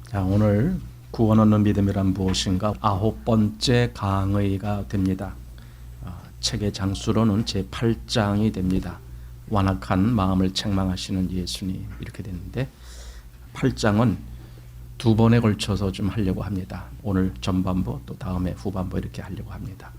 자, 오늘 구원 얻는 믿음이란 무엇인가 9번째 강의가 됩니다. 책의 장수로는 제8장이 됩니다. 완악한 마음을 책망하시는 예수님 이렇게 되는데 8장은 두 번에 걸쳐서 좀 하려고 합니다. 오늘 전반부 또 다음에 후반부 이렇게 하려고 합니다.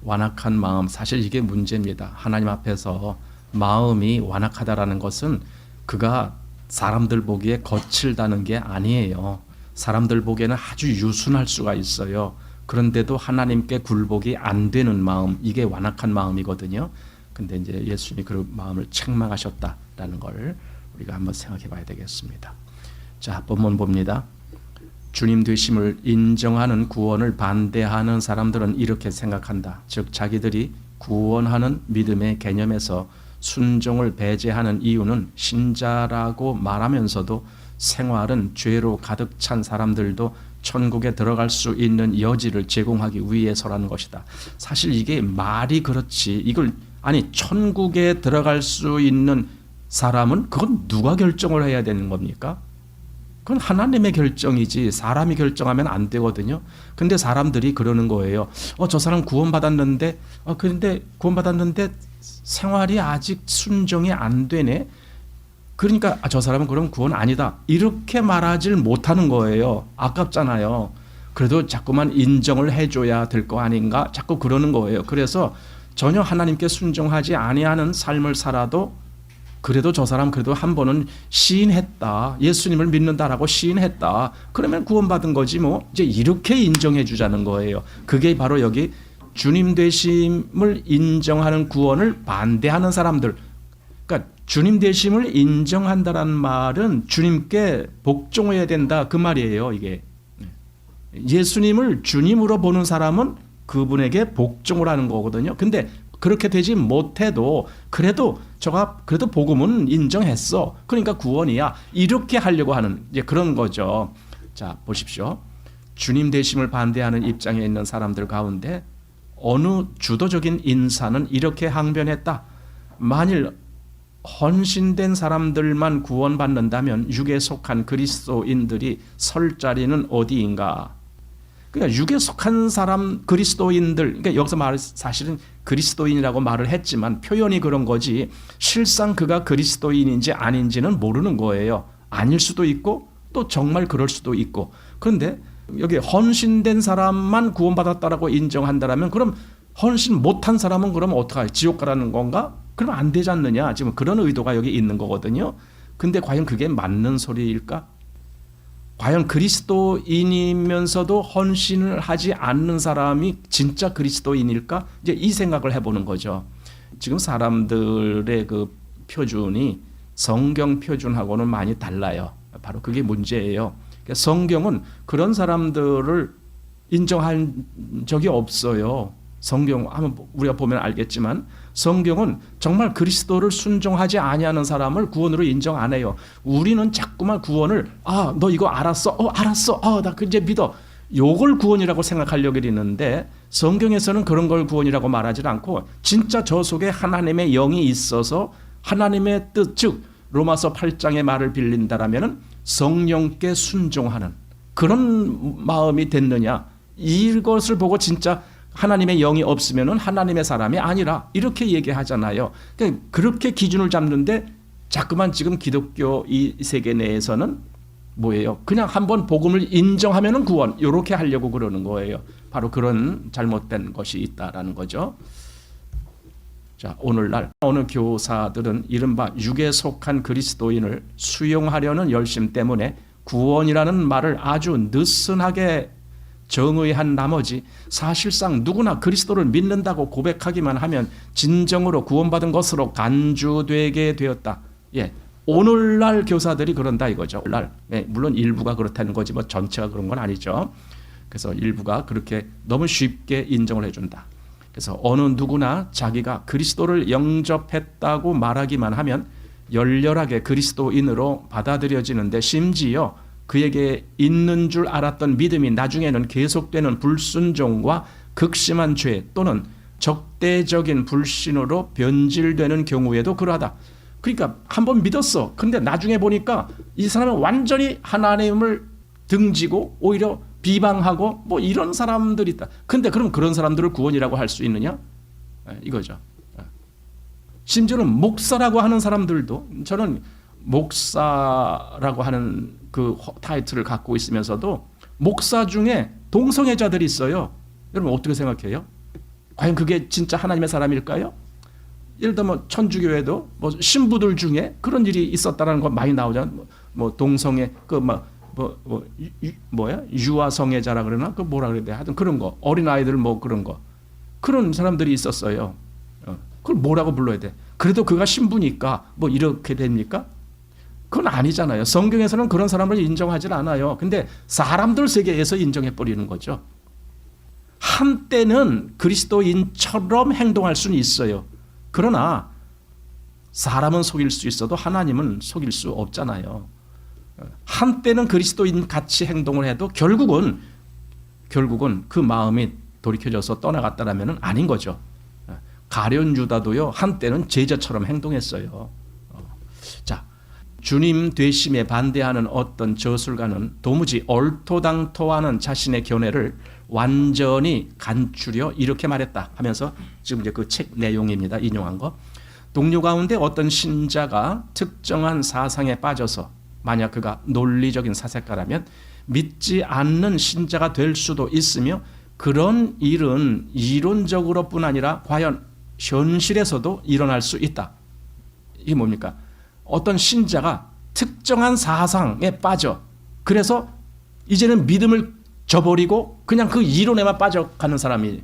완악한 마음, 사실 이게 문제입니다. 하나님 앞에서 마음이 완악하다라는 것은 그가 사람들 보기에 거칠다는 게 아니에요. 사람들 보기에는 아주 유순할 수가 있어요. 그런데도 하나님께 굴복이 안 되는 마음, 이게 완악한 마음이거든요. 근데 이제 예수님이 그 마음을 책망하셨다라는 걸 우리가 한번 생각해 봐야 되겠습니다. 자, 본문 봅니다. 주님 되심을 인정하는 구원을 반대하는 사람들은 이렇게 생각한다. 즉 자기들이 구원하는 믿음의 개념에서 순종을 배제하는 이유는 신자라고 말하면서도 생활은 죄로 가득 찬 사람들도 천국에 들어갈 수 있는 여지를 제공하기 위해서라는 것이다. 사실 이게 말이 그렇지, 이걸 아니 천국에 들어갈 수 있는 사람은 그건 누가 결정을 해야 되는 겁니까? 그건 하나님의 결정이지 사람이 결정하면 안 되거든요. 근데 사람들이 그러는 거예요. 저 사람 구원받았는데 그런데 구원받았는데 생활이 아직 순종이 안 되네. 그러니까 저 사람은 그럼 구원 아니다. 이렇게 말하질 못하는 거예요. 아깝잖아요. 그래도 자꾸만 인정을 해줘야 될 거 아닌가? 자꾸 그러는 거예요. 그래서 전혀 하나님께 순종하지 아니하는 삶을 살아도 그래도 저 사람 그래도 한 번은 시인했다. 예수님을 믿는다라고 시인했다. 그러면 구원받은 거지 뭐. 이제 이렇게 인정해 주자는 거예요. 그게 바로 여기 주님 되심을 인정하는 구원을 반대하는 사람들. 그러니까 주님 되심을 인정한다라는 말은 주님께 복종해야 된다 그 말이에요. 이게 예수님을 주님으로 보는 사람은 그분에게 복종을 하는 거거든요. 근데 그렇게 되지 못해도 그래도 저가 그래도 복음은 인정했어. 그러니까 구원이야. 이렇게 하려고 하는 이제 그런 거죠. 자, 보십시오. 주님 되심을 반대하는 입장에 있는 사람들 가운데 어느 주도적인 인사는 이렇게 항변했다. 만일 헌신된 사람들만 구원받는다면 육에 속한 그리스도인들이 설 자리는 어디인가? 그러니까 육에 속한 사람 그리스도인들, 그러니까 여기서 말 사실은 그리스도인이라고 말을 했지만 표현이 그런 거지 실상 그가 그리스도인인지 아닌지는 모르는 거예요. 아닐 수도 있고 또 정말 그럴 수도 있고. 그런데 여기 헌신된 사람만 구원받았다라고 인정한다라면 그럼 헌신 못한 사람은 그럼 어떡해? 지옥 가라는 건가? 그러면 안 되지 않느냐? 지금 그런 의도가 여기 있는 거거든요. 근데 과연 그게 맞는 소리일까? 과연 그리스도인이면서도 헌신을 하지 않는 사람이 진짜 그리스도인일까? 이제 이 생각을 해보는 거죠. 지금 사람들의 그 표준이 성경 표준하고는 많이 달라요. 바로 그게 문제예요. 성경은 그런 사람들을 인정한 적이 없어요. 성경 한번 우리가 보면 알겠지만 성경은 정말 그리스도를 순종하지 아니하는 사람을 구원으로 인정 안 해요. 우리는 자꾸만 구원을 너 이거 알았어? 알았어. 나 이제 믿어. 요걸 구원이라고 생각하려고 했는데 성경에서는 그런 걸 구원이라고 말하지 않고 진짜 저 속에 하나님의 영이 있어서 하나님의 뜻, 즉 로마서 8장의 말을 빌린다라면은 성령께 순종하는 그런 마음이 됐느냐? 이것을 보고 진짜 하나님의 영이 없으면 하나님의 사람이 아니라 이렇게 얘기하잖아요. 그러니까 그렇게 기준을 잡는데 자꾸만 지금 기독교 이 세계 내에서는 뭐예요? 그냥 한번 복음을 인정하면 구원 이렇게 하려고 그러는 거예요. 바로 그런 잘못된 것이 있다라는 거죠. 자, 오늘날 어느 교사들은 이른바 육에 속한 그리스도인을 수용하려는 열심 때문에 구원이라는 말을 아주 느슨하게 정의한 나머지 사실상 누구나 그리스도를 믿는다고 고백하기만 하면 진정으로 구원받은 것으로 간주되게 되었다. 오늘날 교사들이 그런다 이거죠. 오늘날, 물론 일부가 그렇다는 거지 뭐 전체가 그런 건 아니죠. 그래서 일부가 그렇게 너무 쉽게 인정을 해준다. 그래서 어느 누구나 자기가 그리스도를 영접했다고 말하기만 하면 열렬하게 그리스도인으로 받아들여지는데 심지어 그에게 있는 줄 알았던 믿음이 나중에는 계속되는 불순종과 극심한 죄 또는 적대적인 불신으로 변질되는 경우에도 그러하다. 그러니까 한번 믿었어. 근데 나중에 보니까 이 사람은 완전히 하나님을 등지고 오히려 비방하고 뭐 이런 사람들이 있다. 근데 그럼 그런 사람들을 구원이라고 할 수 있느냐? 이거죠. 심지어는 목사라고 하는 사람들도, 저는 목사라고 하는 그 타이틀을 갖고 있으면서도 목사 중에 동성애자들이 있어요. 여러분 어떻게 생각해요? 과연 그게 진짜 하나님의 사람일까요? 예를 들면 천주교에도 뭐 신부들 중에 그런 일이 있었다는 거 많이 나오잖아요. 뭐 동성애 유아 성애자라 그러나 그 뭐라 그래야 돼? 하여튼 그런 거, 어린 아이들 뭐 그런 거, 그런 사람들이 있었어요. 그걸 뭐라고 불러야 돼? 그래도 그가 신부니까 뭐 이렇게 됩니까? 그건 아니잖아요. 성경에서는 그런 사람을 인정하지 않아요. 근데 사람들 세계에서 인정해 버리는 거죠. 한때는 그리스도인처럼 행동할 수는 있어요. 그러나 사람은 속일 수 있어도 하나님은 속일 수 없잖아요. 한때는 그리스도인 같이 행동을 해도 결국은 그 마음이 돌이켜져서 떠나갔다라면 아닌 거죠. 가룟 유다도요, 한때는 제자처럼 행동했어요. 자, 주님 되심에 반대하는 어떤 저술가는 도무지 얼토당토하는 자신의 견해를 완전히 간추려 이렇게 말했다 하면서, 지금 이제 그 책 내용입니다. 인용한 거. 동료 가운데 어떤 신자가 특정한 사상에 빠져서 만약 그가 논리적인 사색가라면 믿지 않는 신자가 될 수도 있으며, 그런 일은 이론적으로뿐 아니라 과연 현실에서도 일어날 수 있다. 이게 뭡니까? 어떤 신자가 특정한 사상에 빠져, 그래서 이제는 믿음을 저버리고 그냥 그 이론에만 빠져가는 사람이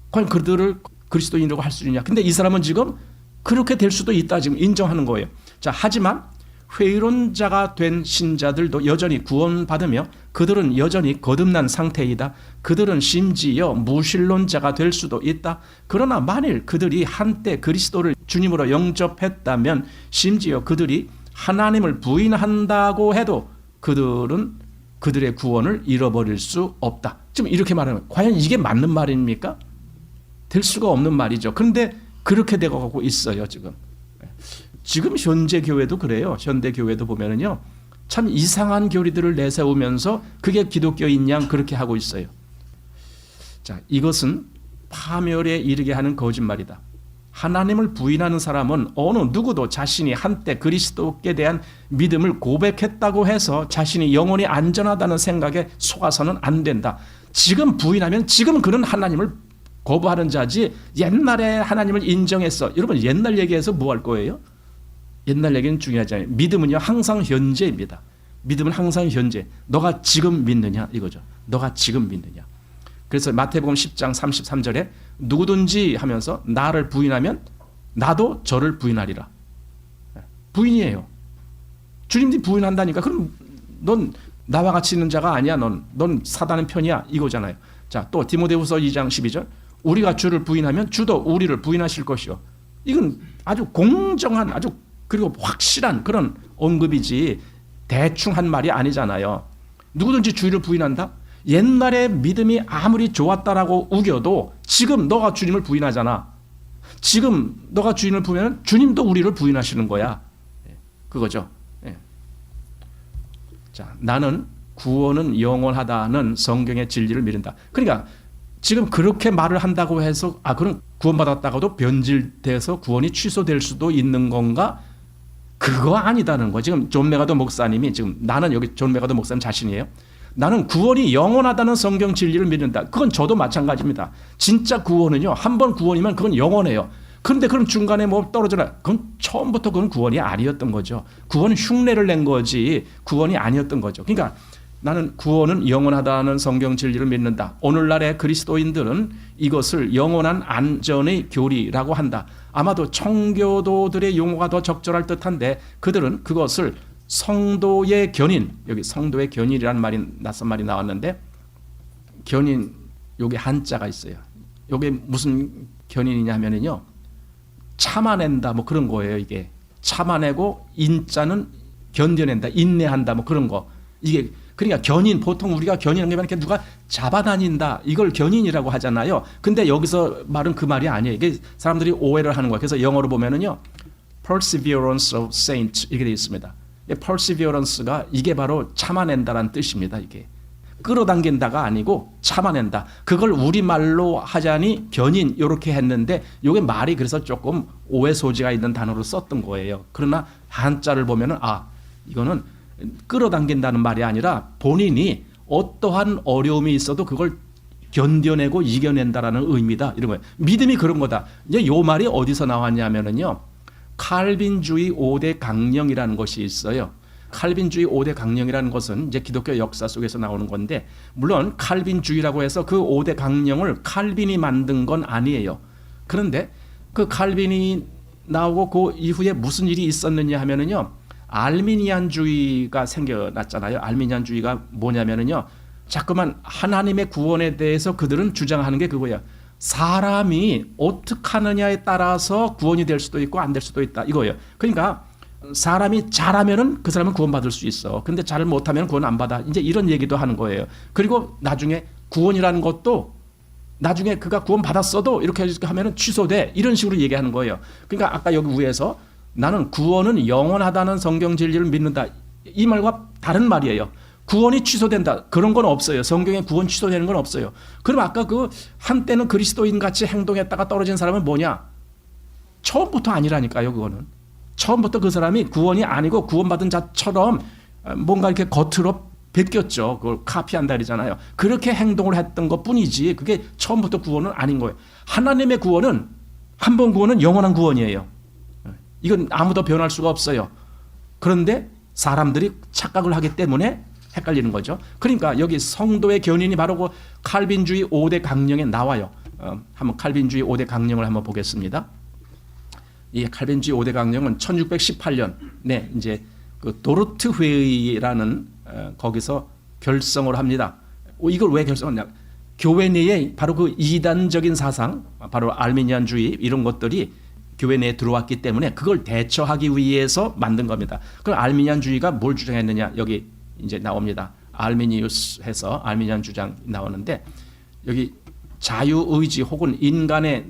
과연 그들을 그리스도인이라고 할 수 있느냐? 근데 이 사람은 지금 그렇게 될 수도 있다, 지금 인정하는 거예요. 자, 하지만 회의론자가 된 신자들도 여전히 구원받으며 그들은 여전히 거듭난 상태이다. 그들은 심지어 무신론자가 될 수도 있다. 그러나 만일 그들이 한때 그리스도를 주님으로 영접했다면, 심지어 그들이 하나님을 부인한다고 해도 그들은 그들의 구원을 잃어버릴 수 없다. 지금 이렇게 말하면 과연 이게 맞는 말입니까? 될 수가 없는 말이죠. 그런데 그렇게 되고 있어요, 지금. 지금 현재 교회도 그래요. 현대 교회도 보면은요, 참 이상한 교리들을 내세우면서 그게 기독교인 양 그렇게 하고 있어요. 자, 이것은 파멸에 이르게 하는 거짓말이다. 하나님을 부인하는 사람은 어느 누구도 자신이 한때 그리스도께 대한 믿음을 고백했다고 해서 자신이 영원히 안전하다는 생각에 속아서는 안 된다. 지금 부인하면 지금 그는 하나님을 거부하는 자지, 옛날에 하나님을 인정했어. 여러분 옛날 얘기해서 뭐 할 거예요? 옛날 얘기는 중요하지 않아요. 믿음은요 항상 현재입니다. 믿음은 항상 현재. 너가 지금 믿느냐 이거죠. 너가 지금 믿느냐. 그래서 마태복음 10장 33절에 누구든지 하면서 나를 부인하면 나도 저를 부인하리라. 부인이에요. 주님이 부인한다니까. 그럼 넌 나와 같이 있는 자가 아니야. 넌 사단의 편이야 이거잖아요. 자, 또 디모데후서 2장 12절 우리가 주를 부인하면 주도 우리를 부인하실 것이요. 이건 아주 공정한, 아주 그리고 확실한 그런 언급이지 대충 한 말이 아니잖아요. 누구든지 주를 부인한다? 옛날에 믿음이 아무리 좋았다라고 우겨도 지금 너가 주님을 부인하잖아. 지금 너가 주님을 부인하면 주님도 우리를 부인하시는 거야. 그거죠. 자, 나는 구원은 영원하다는 성경의 진리를 믿는다. 그러니까 지금 그렇게 말을 한다고 해서 그럼 구원받았다가도 변질돼서 구원이 취소될 수도 있는 건가? 그거 아니다는 거. 지금 존 메가더 목사님이, 지금 나는 여기 존 메가더 목사님 자신이에요. 나는 구원이 영원하다는 성경 진리를 믿는다. 그건 저도 마찬가지입니다. 진짜 구원은요, 한 번 구원이면 그건 영원해요. 그런데 그럼 중간에 뭐 떨어져라. 그건 처음부터 그건 구원이 아니었던 거죠. 구원은 흉내를 낸 거지 구원이 아니었던 거죠. 그러니까 나는 구원은 영원하다는 성경 진리를 믿는다. 오늘날의 그리스도인들은 이것을 영원한 안전의 교리라고 한다. 아마도 청교도들의 용어가 더 적절할 듯한데 그들은 그것을 성도의 견인, 여기 성도의 견인이라는 말이 낯선 말이 나왔는데, 견인 여기 한자가 있어요. 이게 무슨 견인이냐 하면은요, 참아낸다 뭐 그런 거예요. 이게 참아내고 인자는 견뎌낸다, 인내한다 뭐 그런 거. 이게 그러니까 견인, 보통 우리가 견인하는 게 이렇게 누가 잡아다닌다 이걸 견인이라고 하잖아요. 근데 여기서 말은 그 말이 아니에요. 이게 사람들이 오해를 하는 거예요. 그래서 영어로 보면은요, perseverance of saints 이렇게 되어 있습니다. perseverance가 이게 바로 참아낸다라는 뜻입니다. 이게 끌어당긴다가 아니고 참아낸다. 그걸 우리말로 하자니 견인 이렇게 했는데 이게 말이 그래서 조금 오해 소지가 있는 단어로 썼던 거예요. 그러나 한자를 보면은 이거는 끌어당긴다는 말이 아니라 본인이 어떠한 어려움이 있어도 그걸 견뎌내고 이겨낸다라는 의미다. 이런 거예요. 믿음이 그런 거다. 이제 요 말이 어디서 나왔냐면은요. 칼빈주의 5대 강령이라는 것이 있어요. 칼빈주의 5대 강령이라는 것은 이제 기독교 역사 속에서 나오는 건데, 물론 칼빈주의라고 해서 그 5대 강령을 칼빈이 만든 건 아니에요. 그런데 그 칼빈이 나오고 그 이후에 무슨 일이 있었느냐 하면은요. 알미니안주의가 생겨났잖아요. 알미니안주의가 뭐냐면은요. 자꾸만 하나님의 구원에 대해서 그들은 주장하는 게 그거예요. 사람이 어떻게 하느냐에 따라서 구원이 될 수도 있고 안 될 수도 있다. 이거예요. 그러니까 사람이 잘하면은 그 사람은 구원받을 수 있어. 근데 잘 못하면 구원 안 받아. 이제 이런 얘기도 하는 거예요. 그리고 나중에 구원이라는 것도 나중에 그가 구원 받았어도 이렇게 하면은 취소돼. 이런 식으로 얘기하는 거예요. 그러니까 아까 여기 위에서 나는 구원은 영원하다는 성경 진리를 믿는다. 이 말과 다른 말이에요. 구원이 취소된다. 그런 건 없어요. 성경에 구원 취소되는 건 없어요. 그럼 아까 그 한때는 그리스도인 같이 행동했다가 떨어진 사람은 뭐냐? 처음부터 아니라니까요. 그거는. 처음부터 그 사람이 구원이 아니고 구원받은 자처럼 뭔가 이렇게 겉으로 베꼈죠. 그걸 카피한다 그러잖아요. 그렇게 행동을 했던 것 뿐이지 그게 처음부터 구원은 아닌 거예요. 하나님의 구원은 한 번 구원은 영원한 구원이에요. 이건 아무도 변할 수가 없어요. 그런데 사람들이 착각을 하기 때문에 헷갈리는 거죠. 그러니까 여기 성도의 견인이 바로 그 칼빈주의 5대 강령에 나와요. 한번 칼빈주의 5대 강령을 한번 보겠습니다. 이 칼빈주의 5대 강령은 1618년에 이제 그 도르트 회의라는 거기서 결성을 합니다. 이걸 왜 결성하냐? 교회 내에 바로 그 이단적인 사상, 바로 알미니안주의 이런 것들이 교회 내에 들어왔기 때문에 그걸 대처하기 위해서 만든 겁니다. 그럼 알미니안주의가 뭘 주장했느냐? 여기 이제 나옵니다. 알미니우스 해서 알미니안 주장 나오는데 여기 자유의지 혹은 인간의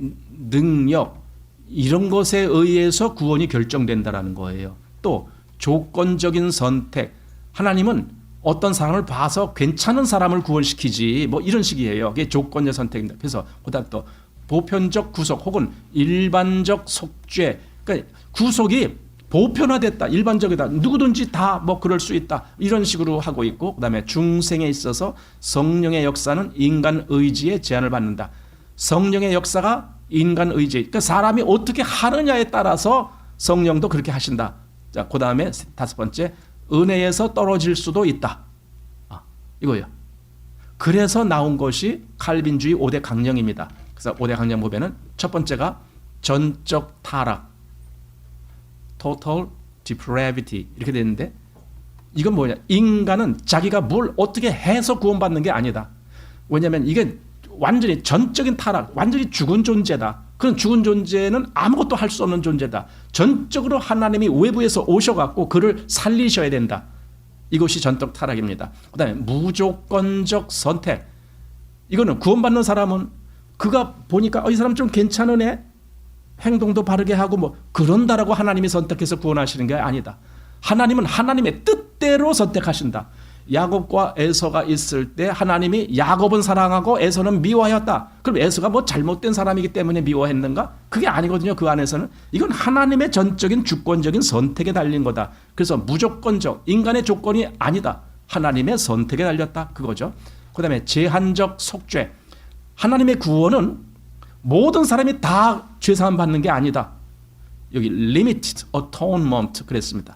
능력 이런 것에 의해서 구원이 결정된다라는 거예요. 또 조건적인 선택. 하나님은 어떤 사람을 봐서 괜찮은 사람을 구원시키지 뭐 이런 식이에요. 그게 조건적 선택입니다. 그래서 그다음 또 보편적 구속 혹은 일반적 속죄. 그러니까 구속이 보편화됐다. 일반적이다. 누구든지 다 뭐 그럴 수 있다. 이런 식으로 하고 있고 그다음에 중생에 있어서 성령의 역사는 인간 의지에 제한을 받는다. 성령의 역사가 인간 의지. 그러니까 사람이 어떻게 하느냐에 따라서 성령도 그렇게 하신다. 자, 그다음에 다섯 번째 은혜에서 떨어질 수도 있다. 이거예요. 그래서 나온 것이 칼빈주의 5대 강령입니다. 그래서 5대 강령 보면은 첫 번째가 전적 타락. total depravity 이렇게 되는데 이건 뭐냐? 인간은 자기가 뭘 어떻게 해서 구원받는 게 아니다. 왜냐하면 이게 완전히 전적인 타락, 완전히 죽은 존재다. 그런 죽은 존재는 아무것도 할 수 없는 존재다. 전적으로 하나님이 외부에서 오셔갖고 그를 살리셔야 된다. 이것이 전적 타락입니다. 그 다음에 무조건적 선택. 이거는 구원받는 사람은 그가 보니까 이 사람 좀 괜찮은 애, 행동도 바르게 하고 뭐 그런다라고 하나님이 선택해서 구원하시는 게 아니다. 하나님은 하나님의 뜻대로 선택하신다. 야곱과 에서가 있을 때 하나님이 야곱은 사랑하고 에서는 미워하였다. 그럼 에서가 뭐 잘못된 사람이기 때문에 미워했는가? 그게 아니거든요. 그 안에서는 이건 하나님의 전적인 주권적인 선택에 달린 거다. 그래서 무조건적 인간의 조건이 아니다. 하나님의 선택에 달렸다. 그거죠. 그 다음에 제한적 속죄. 하나님의 구원은 모든 사람이 다 죄사함 받는 게 아니다. 여기 limited atonement 그랬습니다.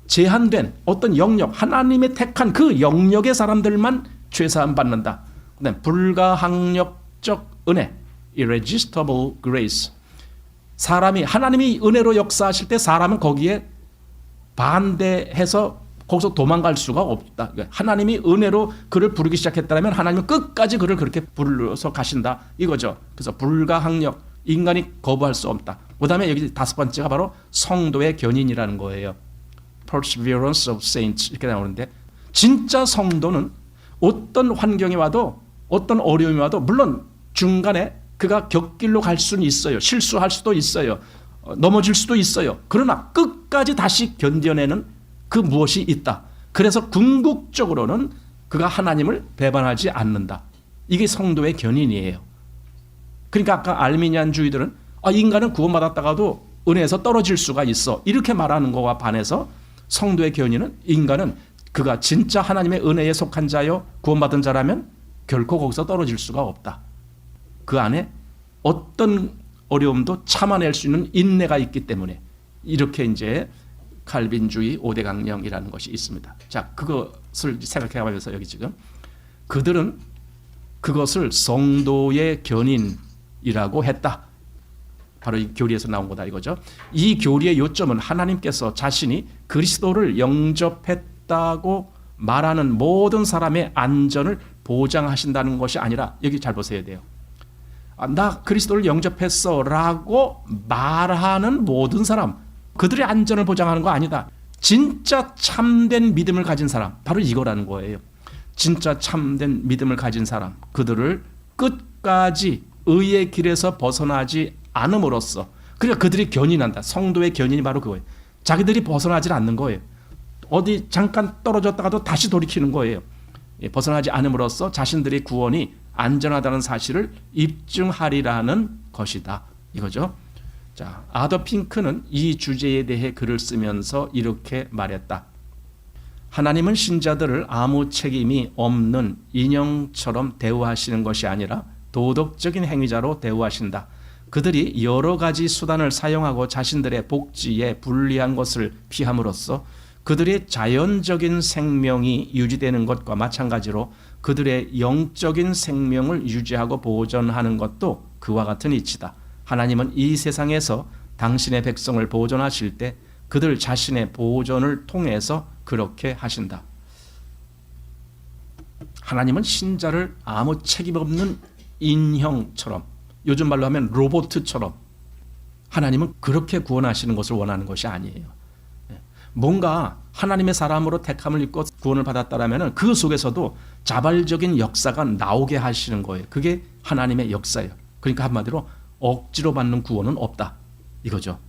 제한된 어떤 영역, 하나님의 택한 그 영역의 사람들만 죄사함 받는다. 그다음에 불가항력적 은혜, irresistible grace. 사람이 하나님이 은혜로 역사하실 때 사람은 거기에 반대해서 거기서 도망갈 수가 없다. 하나님이 은혜로 그를 부르기 시작했다면 하나님은 끝까지 그를 그렇게 부르서 가신다. 이거죠. 그래서 불가항력, 인간이 거부할 수 없다. 그 다음에 여기 다섯 번째가 바로 성도의 견인이라는 거예요. Perseverance of saints 이렇게 나오는데 진짜 성도는 어떤 환경이 와도 어떤 어려움이 와도 물론 중간에 그가 곁길로 갈 수는 있어요. 실수할 수도 있어요. 넘어질 수도 있어요. 그러나 끝까지 다시 견뎌내는 그 무엇이 있다. 그래서 궁극적으로는 그가 하나님을 배반하지 않는다. 이게 성도의 견인이에요. 그러니까 아까 알미니안주의들은 인간은 구원받았다가도 은혜에서 떨어질 수가 있어, 이렇게 말하는 것과 반해서 성도의 견인은 인간은 그가 진짜 하나님의 은혜에 속한 자요 구원받은 자라면 결코 거기서 떨어질 수가 없다. 그 안에 어떤 어려움도 참아낼 수 있는 인내가 있기 때문에 이렇게 이제 칼빈주의 5대 강령이라는 것이 있습니다. 자, 그것을 생각해 보면서 여기 지금 그들은 그것을 성도의 견인이라고 했다. 바로 이 교리에서 나온 거다 이거죠. 이 교리의 요점은 하나님께서 자신이 그리스도를 영접했다고 말하는 모든 사람의 안전을 보장하신다는 것이 아니라, 여기 잘 보셔야 돼요. 나 그리스도를 영접했어 라고 말하는 모든 사람, 그들의 안전을 보장하는 거 아니다. 진짜 참된 믿음을 가진 사람, 바로 이거라는 거예요. 진짜 참된 믿음을 가진 사람, 그들을 끝까지 의의 길에서 벗어나지 않음으로써, 그러니까 그들이 견인한다. 성도의 견인이 바로 그거예요. 자기들이 벗어나지 않는 거예요. 어디 잠깐 떨어졌다가도 다시 돌이키는 거예요. 벗어나지 않음으로써 자신들의 구원이 안전하다는 사실을 입증하리라는 것이다. 이거죠. 자, 아더 핑크는 이 주제에 대해 글을 쓰면서 이렇게 말했다. 하나님은 신자들을 아무 책임이 없는 인형처럼 대우하시는 것이 아니라 도덕적인 행위자로 대우하신다. 그들이 여러 가지 수단을 사용하고 자신들의 복지에 불리한 것을 피함으로써 그들의 자연적인 생명이 유지되는 것과 마찬가지로 그들의 영적인 생명을 유지하고 보존하는 것도 그와 같은 이치다. 하나님은 이 세상에서 당신의 백성을 보존하실 때 그들 자신의 보존을 통해서 그렇게 하신다. 하나님은 신자를 아무 책임 없는 인형처럼, 요즘 말로 하면 로봇처럼, 하나님은 그렇게 구원하시는 것을 원하는 것이 아니에요. 뭔가 하나님의 사람으로 택함을 입고 구원을 받았다라면 그 속에서도 자발적인 역사가 나오게 하시는 거예요. 그게 하나님의 역사예요. 그러니까 한마디로 억지로 받는 구원은 없다, 이거죠.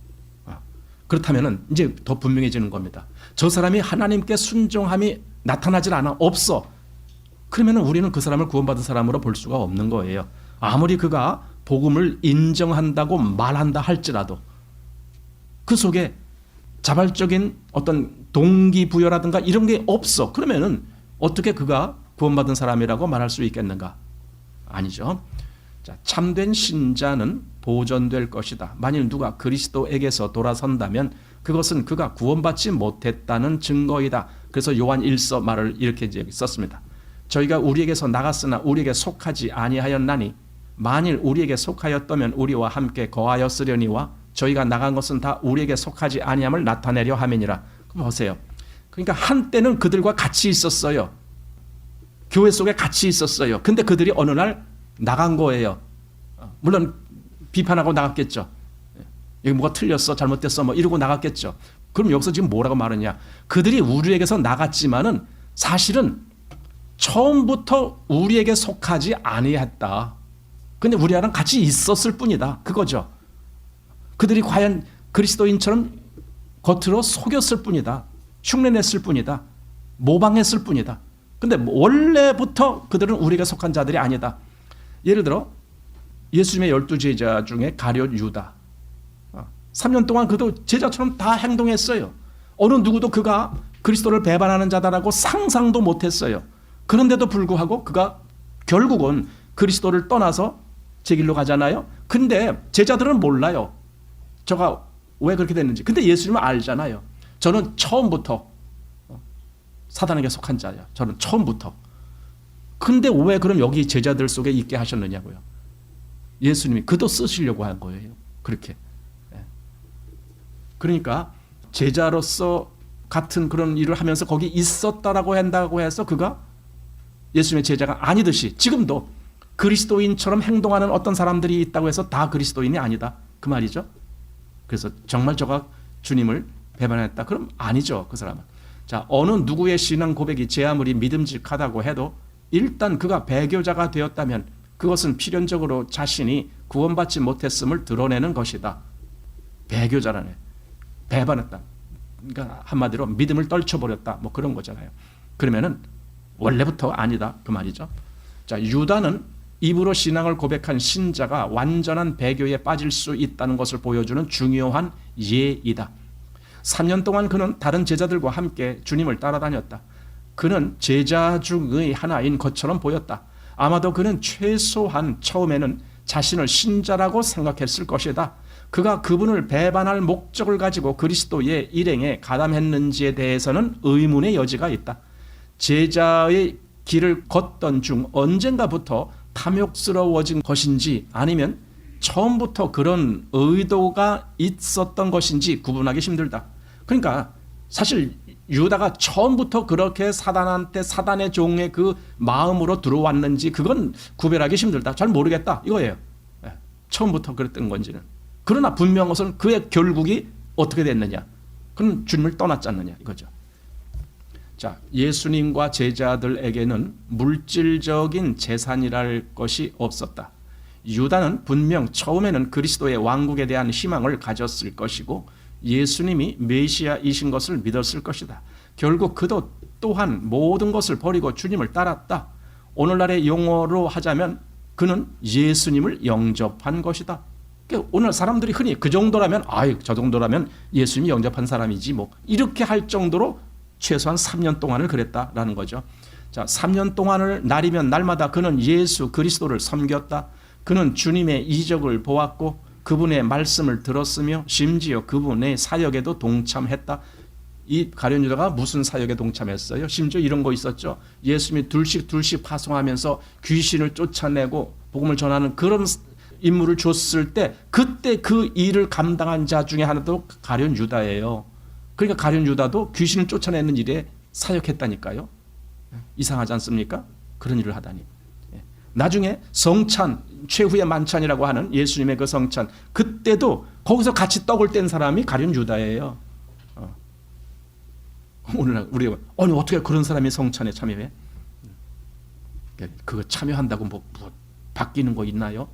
그렇다면 이제 더 분명해지는 겁니다. 저 사람이 하나님께 순종함이 나타나질 않아, 없어. 그러면 우리는 그 사람을 구원받은 사람으로 볼 수가 없는 거예요. 아무리 그가 복음을 인정한다고 말한다 할지라도 그 속에 자발적인 어떤 동기부여라든가 이런 게 없어. 그러면은 어떻게 그가 구원받은 사람이라고 말할 수 있겠는가? 아니죠. 자, 참된 신자는 보존될 것이다. 만일 누가 그리스도에게서 돌아선다면 그것은 그가 구원받지 못했다는 증거이다. 그래서 요한 1서 말을 이렇게 썼습니다. 저희가 우리에게서 나갔으나 우리에게 속하지 아니하였나니 만일 우리에게 속하였다면 우리와 함께 거하였으려니와 저희가 나간 것은 다 우리에게 속하지 아니함을 나타내려 함이니라. 보세요. 그러니까 한때는 그들과 같이 있었어요. 교회 속에 같이 있었어요. 근데 그들이 어느 날 나간 거예요. 물론 비판하고 나갔겠죠. 여기 뭐가 틀렸어, 잘못됐어, 뭐 이러고 나갔겠죠. 그럼 여기서 지금 뭐라고 말하냐? 그들이 우리에게서 나갔지만은 사실은 처음부터 우리에게 속하지 아니했다. 근데 우리랑 같이 있었을 뿐이다. 그거죠. 그들이 과연 그리스도인처럼 겉으로 속였을 뿐이다. 흉내냈을 뿐이다. 모방했을 뿐이다. 근데 원래부터 그들은 우리에게 속한 자들이 아니다. 예를 들어 예수님의 12제자 중에 가룟 유다, 3년 동안 그도 제자처럼 다 행동했어요. 어느 누구도 그가 그리스도를 배반하는 자다라고 상상도 못했어요. 그런데도 불구하고 그가 결국은 그리스도를 떠나서 제 길로 가잖아요. 근데 제자들은 몰라요. 저가 왜 그렇게 됐는지. 근데 예수님은 알잖아요. 저는 처음부터 사단에게 속한 자예요. 저는 처음부터. 근데 왜 그럼 여기 제자들 속에 있게 하셨느냐고요. 예수님이 그도 쓰시려고 한 거예요. 그렇게. 그러니까 제자로서 같은 그런 일을 하면서 거기 있었다라고 한다고 해서 그가 예수님의 제자가 아니듯이 지금도 그리스도인처럼 행동하는 어떤 사람들이 있다고 해서 다 그리스도인이 아니다. 그 말이죠. 그래서 정말 저가 주님을 배반했다. 그럼 아니죠. 그 사람은. 자, 어느 누구의 신앙 고백이 제 아무리 믿음직하다고 해도 일단 그가 배교자가 되었다면 그것은 필연적으로 자신이 구원받지 못했음을 드러내는 것이다. 배교자라네. 배반했다. 그러니까 한마디로 믿음을 떨쳐버렸다. 뭐 그런 거잖아요. 그러면은 원래부터 아니다. 그 말이죠. 자, 유다는 입으로 신앙을 고백한 신자가 완전한 배교에 빠질 수 있다는 것을 보여주는 중요한 예이다. 3년 동안 그는 다른 제자들과 함께 주님을 따라다녔다. 그는 제자 중의 하나인 것처럼 보였다. 아마도 그는 최소한 처음에는 자신을 신자라고 생각했을 것이다. 그가 그분을 배반할 목적을 가지고 그리스도의 일행에 가담했는지에 대해서는 의문의 여지가 있다. 제자의 길을 걷던 중 언젠가부터 탐욕스러워진 것인지 아니면 처음부터 그런 의도가 있었던 것인지 구분하기 힘들다. 그러니까 사실 유다가 처음부터 그렇게 사단의 종의 그 마음으로 들어왔는지 그건 구별하기 힘들다. 잘 모르겠다 이거예요. 처음부터 그랬던 건지는. 그러나 분명한 것은 그의 결국이 어떻게 됐느냐. 그는 주님을 떠났지 않느냐 이거죠. 자, 예수님과 제자들에게는 물질적인 재산이랄 것이 없었다. 유다는 분명 처음에는 그리스도의 왕국에 대한 희망을 가졌을 것이고 예수님이 메시아이신 것을 믿었을 것이다. 결국 그도 또한 모든 것을 버리고 주님을 따랐다. 오늘날의 용어로 하자면 그는 예수님을 영접한 것이다. 그러니까 오늘 사람들이 흔히 그 정도라면 저 정도라면 예수님이 영접한 사람이지 뭐 이렇게 할 정도로 최소한 3년 동안을 그랬다라는 거죠. 자, 3년 동안을 날이면 날마다 그는 예수 그리스도를 섬겼다. 그는 주님의 이적을 보았고 그분의 말씀을 들었으며 심지어 그분의 사역에도 동참했다. 이 가룟 유다가 무슨 사역에 동참했어요? 심지어 이런 거 있었죠. 예수님이 둘씩 파송하면서 귀신을 쫓아내고 복음을 전하는 그런 임무를 줬을 때 그때 그 일을 감당한 자 중에 하나도 가룟 유다예요. 그러니까 가룟 유다도 귀신을 쫓아내는 일에 사역했다니까요. 이상하지 않습니까? 그런 일을 하다니. 나중에 성찬, 최후의 만찬이라고 하는 예수님의 그 성찬, 그때도 거기서 같이 떡을 뗀 사람이 가룟 유다예요. 오늘 우리가 아니 어떻게 그런 사람이 성찬에 참여해? 그거 참여한다고 뭐 바뀌는 거 있나요?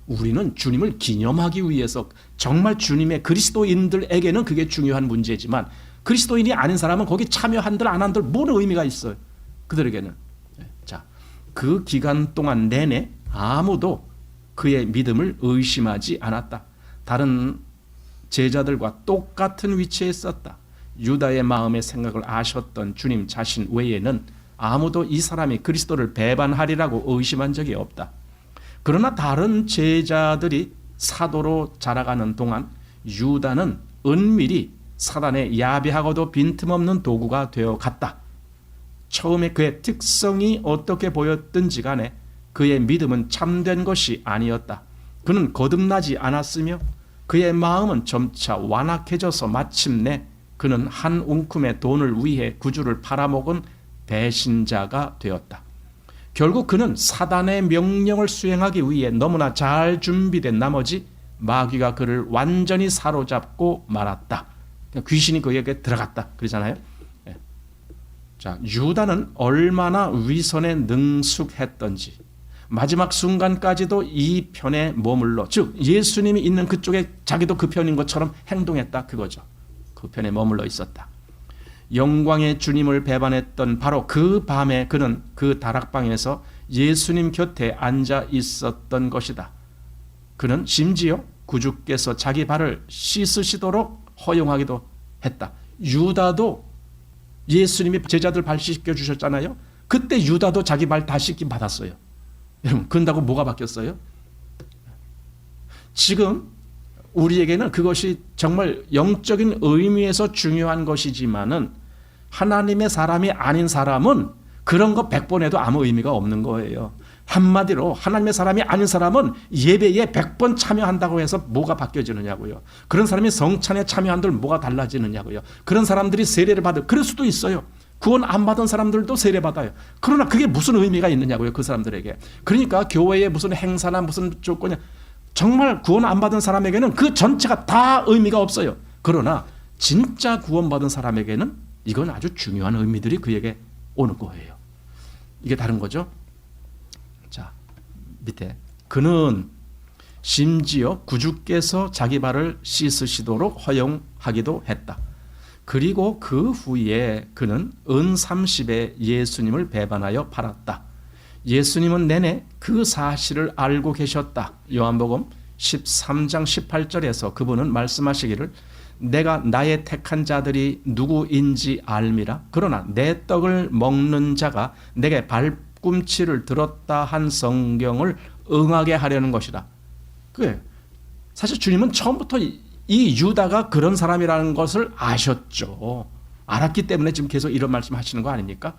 우리는 주님을 기념하기 위해서 정말 주님의 그리스도인들에게는 그게 중요한 문제지만 그리스도인이 아닌 사람은 거기 참여한들 안 한들 뭔 의미가 있어요? 그들에게는. 자, 그 기간 동안 내내 아무도 그의 믿음을 의심하지 않았다. 다른 제자들과 똑같은 위치에 있었다. 유다의 마음의 생각을 아셨던 주님 자신 외에는 아무도 이 사람이 그리스도를 배반하리라고 의심한 적이 없다. 그러나 다른 제자들이 사도로 자라가는 동안 유다는 은밀히 사단의 야비하고도 빈틈없는 도구가 되어 갔다. 처음에 그의 특성이 어떻게 보였든지 간에 그의 믿음은 참된 것이 아니었다. 그는 거듭나지 않았으며 그의 마음은 점차 완악해져서 마침내 그는 한 움큼의 돈을 위해 구주를 팔아먹은 배신자가 되었다. 결국 그는 사단의 명령을 수행하기 위해 너무나 잘 준비된 나머지 마귀가 그를 완전히 사로잡고 말았다. 귀신이 그에게 들어갔다. 그러잖아요. 자, 유다는 얼마나 위선에 능숙했던지 마지막 순간까지도 이 편에 머물러, 즉 예수님이 있는 그쪽에 자기도 그 편인 것처럼 행동했다. 그거죠. 그 편에 머물러 있었다. 영광의 주님을 배반했던 바로 그 밤에 그는 그 다락방에서 예수님 곁에 앉아 있었던 것이다. 그는 심지어 구주께서 자기 발을 씻으시도록 허용하기도 했다. 유다도 예수님이 제자들 발 씻겨 주셨잖아요. 그때 유다도 자기 발 다 씻김 받았어요. 여러분, 그런다고 뭐가 바뀌었어요? 지금 우리에게는 그것이 정말 영적인 의미에서 중요한 것이지만은 하나님의 사람이 아닌 사람은 그런 거 100번 해도 아무 의미가 없는 거예요. 한마디로 하나님의 사람이 아닌 사람은 예배에 100번 참여한다고 해서 뭐가 바뀌어지느냐고요. 그런 사람이 성찬에 참여한들 뭐가 달라지느냐고요. 그런 사람들이 세례를 받을, 그럴 수도 있어요. 구원 안 받은 사람들도 세례 받아요. 그러나 그게 무슨 의미가 있느냐고요, 그 사람들에게. 그러니까 교회에 무슨 행사나 무슨 조건이, 정말 구원 안 받은 사람에게는 그 전체가 다 의미가 없어요. 그러나 진짜 구원받은 사람에게는 이건 아주 중요한 의미들이 그에게 오는 거예요. 이게 다른 거죠. 자, 밑에 그는 심지어 구주께서 자기 발을 씻으시도록 허용하기도 했다. 그리고 그 후에 그는 은 30에 예수님을 배반하여 팔았다. 예수님은 내내 그 사실을 알고 계셨다. 요한복음 13장 18절에서 그분은 말씀하시기를 내가 나의 택한 자들이 누구인지 알미라. 그러나 내 떡을 먹는 자가 내게 발꿈치를 들었다 한 성경을 응하게 하려는 것이다. 그게 사실 주님은 처음부터 이 유다가 그런 사람이라는 것을 아셨죠. 알았기 때문에 지금 계속 이런 말씀 하시는 거 아닙니까?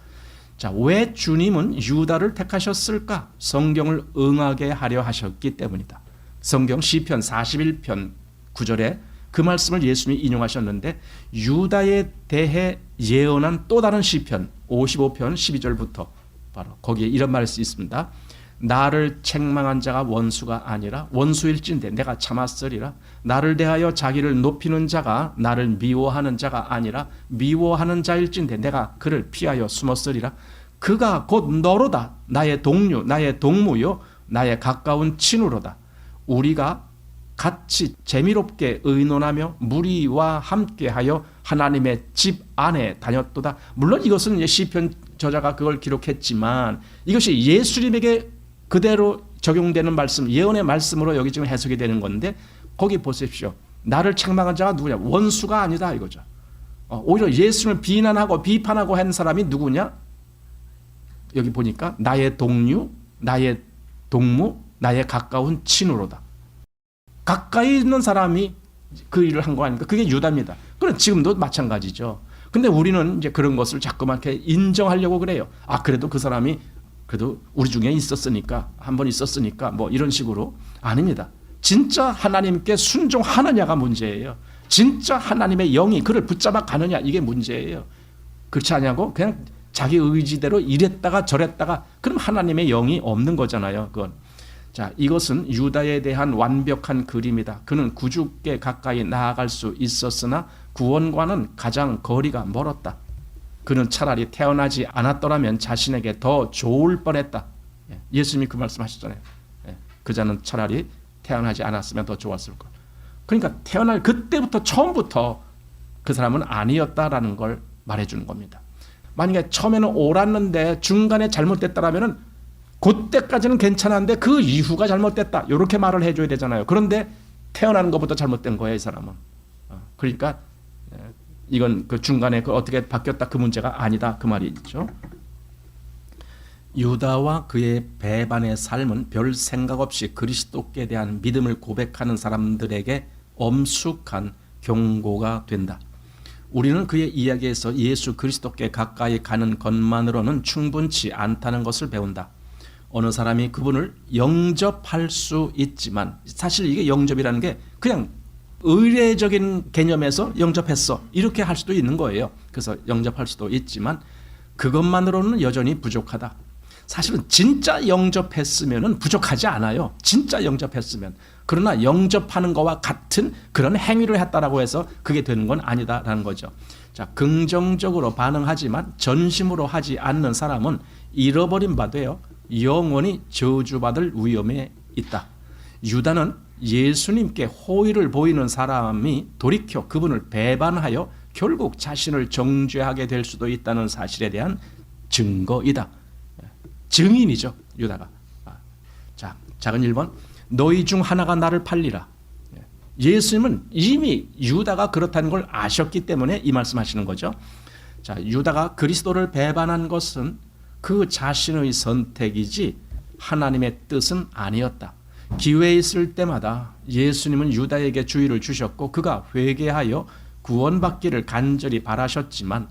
자, 왜 주님은 유다를 택하셨을까? 성경을 응하게 하려 하셨기 때문이다. 성경 시편 41편 9절에 그 말씀을 예수님이 인용하셨는데 유다에 대해 예언한 또 다른 시편 55편 12절부터 바로 거기에 이런 말씀이 있습니다. 나를 책망한 자가 원수가 아니라 원수일진데 내가 참았으리라. 나를 대하여 자기를 높이는 자가 나를 미워하는 자가 아니라 미워하는 자일진데 내가 그를 피하여 숨었으리라. 그가 곧 너로다. 나의 동료, 나의 동무요, 나의 가까운 친구로다. 우리가 같이 재미롭게 의논하며 무리와 함께하여 하나님의 집 안에 다녔도다. 물론 이것은 시편 저자가 그걸 기록했지만 이것이 예수님에게 그대로 적용되는 말씀, 예언의 말씀으로 여기 지금 해석이 되는 건데 거기 보십시오. 나를 책망한 자가 누구냐? 원수가 아니다 이거죠. 오히려 예수님을 비난하고 비판하고 한 사람이 누구냐? 여기 보니까 나의 동료, 나의 동무, 나의 가까운 친구로다. 가까이 있는 사람이 그 일을 한 거 아닙니까? 그게 유다입니다. 그럼 지금도 마찬가지죠. 근데 우리는 이제 그런 것을 자꾸만 이렇게 인정하려고 그래요. 아, 그래도 그 사람이 그래도 우리 중에 있었으니까, 한 번 있었으니까, 뭐 이런 식으로. 아닙니다. 진짜 하나님께 순종하느냐가 문제예요. 진짜 하나님의 영이 그를 붙잡아 가느냐, 이게 문제예요. 그렇지 않냐고? 그냥 자기 의지대로 이랬다가 저랬다가, 그럼 하나님의 영이 없는 거잖아요, 그건. 자, 이것은 유다에 대한 완벽한 그림이다. 그는 구주께 가까이 나아갈 수 있었으나 구원과는 가장 거리가 멀었다. 그는 차라리 태어나지 않았더라면 자신에게 더 좋을 뻔했다. 예수님이 그 말씀하셨잖아요. 그 자는 차라리 태어나지 않았으면 더 좋았을 것. 그러니까 태어날 그때부터 처음부터 그 사람은 아니었다라는 걸 말해주는 겁니다. 만약에 처음에는 옳았는데 중간에 잘못됐다라면은 그때까지는 괜찮았는데 그 이후가 잘못됐다. 이렇게 말을 해줘야 되잖아요. 그런데 태어나는 것부터 잘못된 거예요, 이 사람은. 그러니까 이건 그 중간에 그 어떻게 바뀌었다 그 문제가 아니다 그 말이죠. 유다와 그의 배반의 삶은 별 생각 없이 그리스도께 대한 믿음을 고백하는 사람들에게 엄숙한 경고가 된다. 우리는 그의 이야기에서 예수 그리스도께 가까이 가는 것만으로는 충분치 않다는 것을 배운다. 어느 사람이 그분을 영접할 수 있지만 사실 이게 영접이라는 게 그냥 의례적인 개념에서 영접했어 이렇게 할 수도 있는 거예요. 그래서 영접할 수도 있지만 그것만으로는 여전히 부족하다. 사실은 진짜 영접했으면 부족하지 않아요. 진짜 영접했으면. 그러나 영접하는 것과 같은 그런 행위를 했다라고 해서 그게 되는 건 아니다라는 거죠. 자, 긍정적으로 반응하지만 전심으로 하지 않는 사람은 잃어버린 바 되어 영원히 저주받을 위험에 있다. 유다는 예수님께 호의를 보이는 사람이 돌이켜 그분을 배반하여 결국 자신을 정죄하게 될 수도 있다는 사실에 대한 증거이다. 증인이죠, 유다가. 자, 작은 1번. 너희 중 하나가 나를 팔리라. 예수님은 이미 유다가 그렇다는 걸 아셨기 때문에 이 말씀하시는 거죠. 자, 유다가 그리스도를 배반한 것은 그 자신의 선택이지 하나님의 뜻은 아니었다. 기회 있을 때마다 예수님은 유다에게 주의를 주셨고 그가 회개하여 구원받기를 간절히 바라셨지만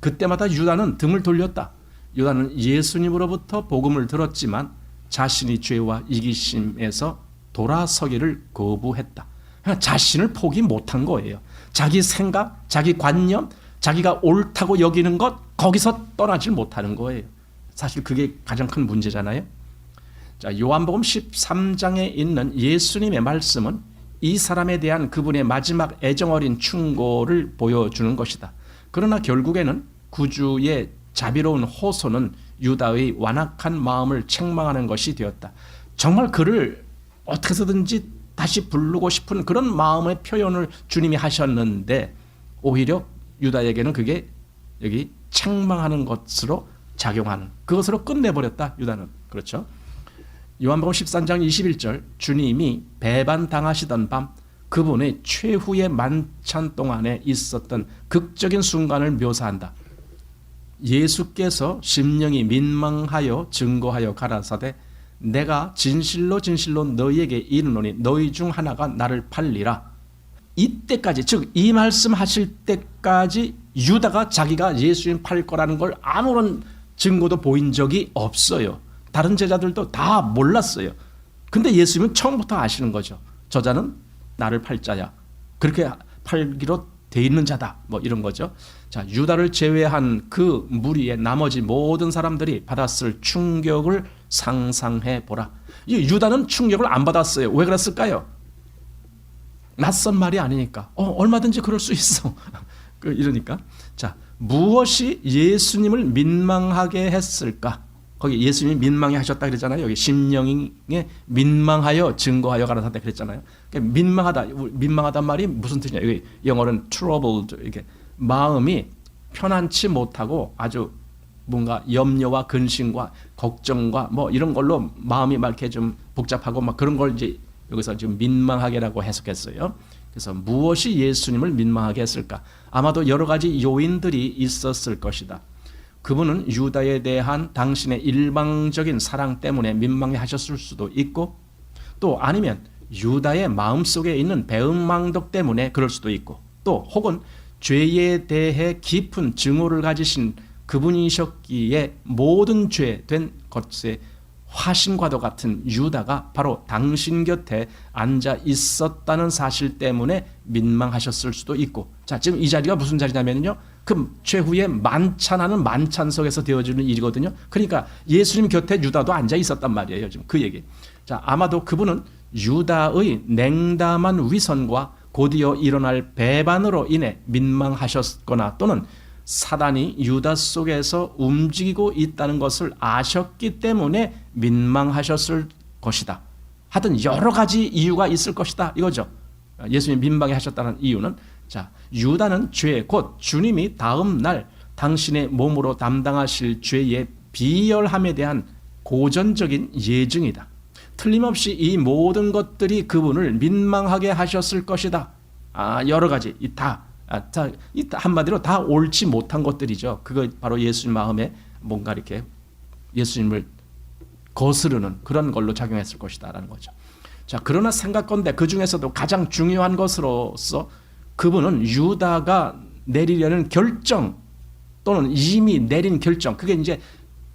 그때마다 유다는 등을 돌렸다. 유다는 예수님으로부터 복음을 들었지만 자신이 죄와 이기심에서 돌아서기를 거부했다. 그냥 자신을 포기 못한 거예요. 자기 생각, 자기 관념, 자기가 옳다고 여기는 것 거기서 떠나질 못하는 거예요. 사실 그게 가장 큰 문제잖아요. 자, 요한복음 13장에 있는 예수님의 말씀은 이 사람에 대한 그분의 마지막 애정어린 충고를 보여주는 것이다. 그러나 결국에는 구주의 자비로운 호소는 유다의 완악한 마음을 책망하는 것이 되었다. 정말 그를 어떻게 해서든지 다시 부르고 싶은 그런 마음의 표현을 주님이 하셨는데 오히려 유다에게는 그게 여기 책망하는 것으로 작용하는, 그것으로 끝내버렸다 유다는. 그렇죠. 요한복음 13장 21절, 주님이 배반당하시던 밤 그분의 최후의 만찬 동안에 있었던 극적인 순간을 묘사한다. 예수께서 심령이 민망하여 증거하여 가라사대 내가 진실로 진실로 너희에게 이르노니 너희 중 하나가 나를 팔리라. 이때까지, 즉 이 말씀하실 때까지 유다가 자기가 예수님 팔 거라는 걸 아무런 증거도 보인 적이 없어요. 다른 제자들도 다 몰랐어요. 근데 예수님은 처음부터 아시는 거죠. 저자는 나를 팔 자야, 그렇게 팔기로 돼 있는 자다, 뭐 이런 거죠. 자, 유다를 제외한 그 무리의 나머지 모든 사람들이 받았을 충격을 상상해 보라. 이 유다는 충격을 안 받았어요. 왜 그랬을까요? 낯선 말이 아니니까. 얼마든지 그럴 수 있어. 이러니까. 자, 무엇이 예수님을 민망하게 했을까? 거기 예수님이 민망해 하셨다 그랬잖아요. 여기 심령에 민망하여 증거하여 가라사대 그랬잖아요. 그러니까 민망하단 말이 무슨 뜻이냐? 여기 영어로는 troubled, 이렇게 마음이 편안치 못하고 아주 뭔가 염려와 근심과 걱정과 뭐 이런 걸로 마음이 막 이렇게 좀 복잡하고 막 그런 걸 이제 여기서 지금 민망하게라고 해석했어요. 그래서 무엇이 예수님을 민망하게 했을까? 아마도 여러 가지 요인들이 있었을 것이다. 그분은 유다에 대한 당신의 일방적인 사랑 때문에 민망해 하셨을 수도 있고, 또 아니면 유다의 마음속에 있는 배은망덕 때문에 그럴 수도 있고, 또 혹은 죄에 대해 깊은 증오를 가지신 그분이셨기에 모든 죄 된 것에 화신과도 같은 유다가 바로 당신 곁에 앉아 있었다는 사실 때문에 민망하셨을 수도 있고. 자, 지금 이 자리가 무슨 자리냐면요, 그 최후의 만찬하는 만찬석에서 되어지는 일이거든요. 그러니까 예수님 곁에 유다도 앉아 있었단 말이에요. 지금 그 얘기. 자, 아마도 그분은 유다의 냉담한 위선과 곧이어 일어날 배반으로 인해 민망하셨거나 또는 사단이 유다 속에서 움직이고 있다는 것을 아셨기 때문에 민망하셨을 것이다. 하여튼 여러 가지 이유가 있을 것이다 이거죠. 예수님이 민망해 하셨다는 이유는, 자, 유다는 죄, 곧 주님이 다음 날 당신의 몸으로 담당하실 죄의 비열함에 대한 고전적인 예증이다. 틀림없이 이 모든 것들이 그분을 민망하게 하셨을 것이다. 여러 가지 한마디로 다 옳지 못한 것들이죠. 그거 바로 예수님 마음에 뭔가 이렇게 예수님을 거스르는 그런 걸로 작용했을 것이다라는 거죠. 자, 그러나 생각건대 그 중에서도 가장 중요한 것으로서 그분은 유다가 내리려는 결정 또는 이미 내린 결정, 그게 이제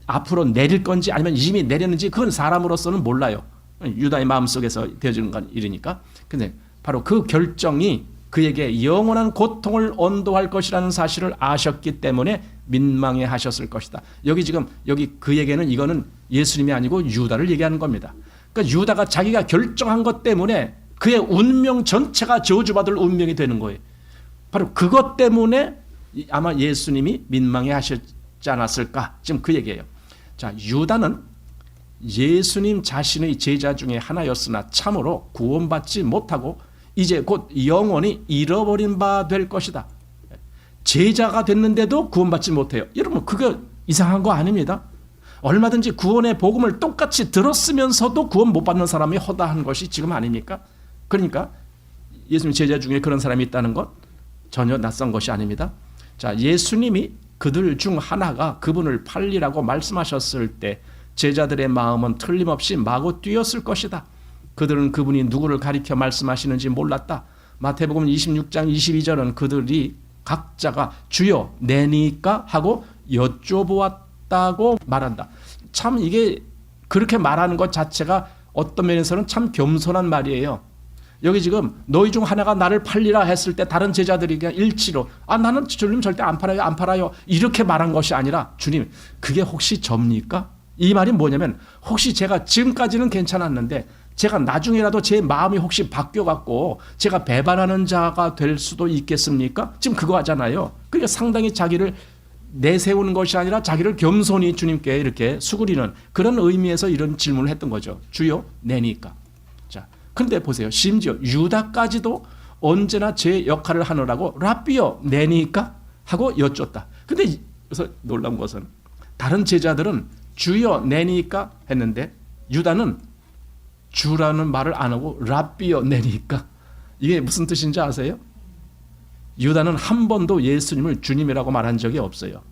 앞으로 내릴 건지 아니면 이미 내렸는지 그건 사람으로서는 몰라요. 유다의 마음속에서 되어지는 건 일이니까. 근데 바로 그 결정이 그에게 영원한 고통을 언도할 것이라는 사실을 아셨기 때문에 민망해 하셨을 것이다. 여기 그에게는 이거는 예수님이 아니고 유다를 얘기하는 겁니다. 그러니까 유다가 자기가 결정한 것 때문에 그의 운명 전체가 저주받을 운명이 되는 거예요. 바로 그것 때문에 아마 예수님이 민망해 하셨지 않았을까? 지금 그 얘기예요. 자, 유다는 예수님 자신의 제자 중에 하나였으나 참으로 구원받지 못하고 이제 곧 영원히 잃어버린 바 될 것이다. 제자가 됐는데도 구원받지 못해요. 여러분, 그게 이상한 거 아닙니다. 얼마든지 구원의 복음을 똑같이 들었으면서도 구원 못 받는 사람이 허다한 것이 지금 아닙니까? 그러니까 예수님 제자 중에 그런 사람이 있다는 것 전혀 낯선 것이 아닙니다. 자, 예수님이 그들 중 하나가 그분을 팔리라고 말씀하셨을 때 제자들의 마음은 틀림없이 마구 뛰었을 것이다. 그들은 그분이 누구를 가리켜 말씀하시는지 몰랐다. 마태복음 26장 22절은 그들이 각자가 주여 내니까 하고 여쭤보았다고 말한다. 참 이게 그렇게 말하는 것 자체가 어떤 면에서는 참 겸손한 말이에요. 여기 지금 너희 중 하나가 나를 팔리라 했을 때 다른 제자들이 그냥 일치로 나는 주님 절대 안 팔아요 이렇게 말한 것이 아니라, 주님 그게 혹시 접니까? 이 말이 뭐냐면, 혹시 제가 지금까지는 괜찮았는데 제가 나중에라도 제 마음이 혹시 바뀌어갖고 제가 배반하는 자가 될 수도 있겠습니까? 지금 그거 하잖아요. 그러니까 상당히 자기를 내세우는 것이 아니라 자기를 겸손히 주님께 이렇게 수그리는 그런 의미에서 이런 질문을 했던 거죠. 주여 내니까. 자, 그런데 보세요. 심지어 유다까지도 언제나 제 역할을 하느라고 라비여 내니까 하고 여쭙다. 근데 그래서 놀라운 것은 다른 제자들은 주여 내니까 했는데 유다는 주라는 말을 안 하고 랍비여 내니까. 이게 무슨 뜻인지 아세요? 유다는 한 번도 예수님을 주님이라고 말한 적이 없어요.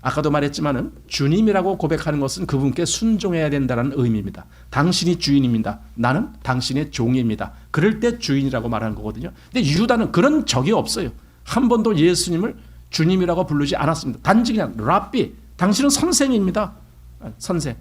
아까도 말했지만은 주님이라고 고백하는 것은 그분께 순종해야 된다는 의미입니다. 당신이 주인입니다. 나는 당신의 종입니다. 그럴 때 주인이라고 말하는 거거든요. 근데 유다는 그런 적이 없어요. 한 번도 예수님을 주님이라고 부르지 않았습니다. 단지 그냥 랍비, 당신은 선생입니다. 선생.